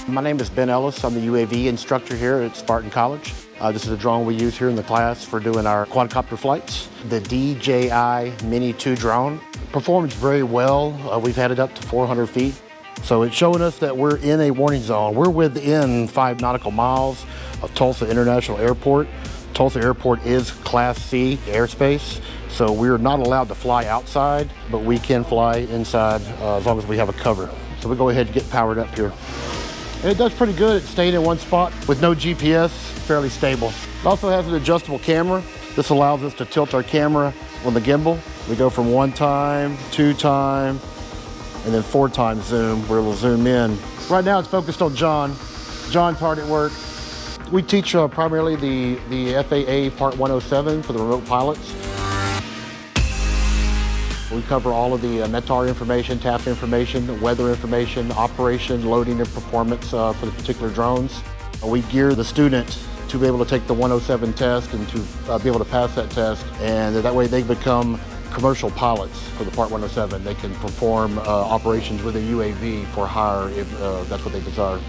My name is Ben Ellis. I'm the UAV instructor here at Spartan College. This is a drone we use here in the class for doing our quadcopter flights. The DJI Mini 2 drone performs very well. We've had it up to 400 feet. So it's showing us that we're in a warning zone. We're within 5 nautical miles of Tulsa International Airport. Tulsa Airport is Class C airspace, so we're not allowed to fly outside, but we can fly inside as long as we have a cover. So we go ahead and get powered up here. And it does pretty good. It's staying in one spot with no GPS, fairly stable. It also has an adjustable camera. This allows us to tilt our camera on the gimbal. We go from 1 time, 2 time, and then 4 times zoom, where we'll zoom in. Right now it's focused on John. John's hard at work. We teach primarily the FAA Part 107 for the remote pilots. We cover all of the METAR information, TAP information, weather information, operation, loading, and performance for the particular drones. We gear the student to be able to take the 107 test and to be able to pass that test, and that way they become commercial pilots for the Part 107. They can perform operations with a UAV for hire if that's what they desire.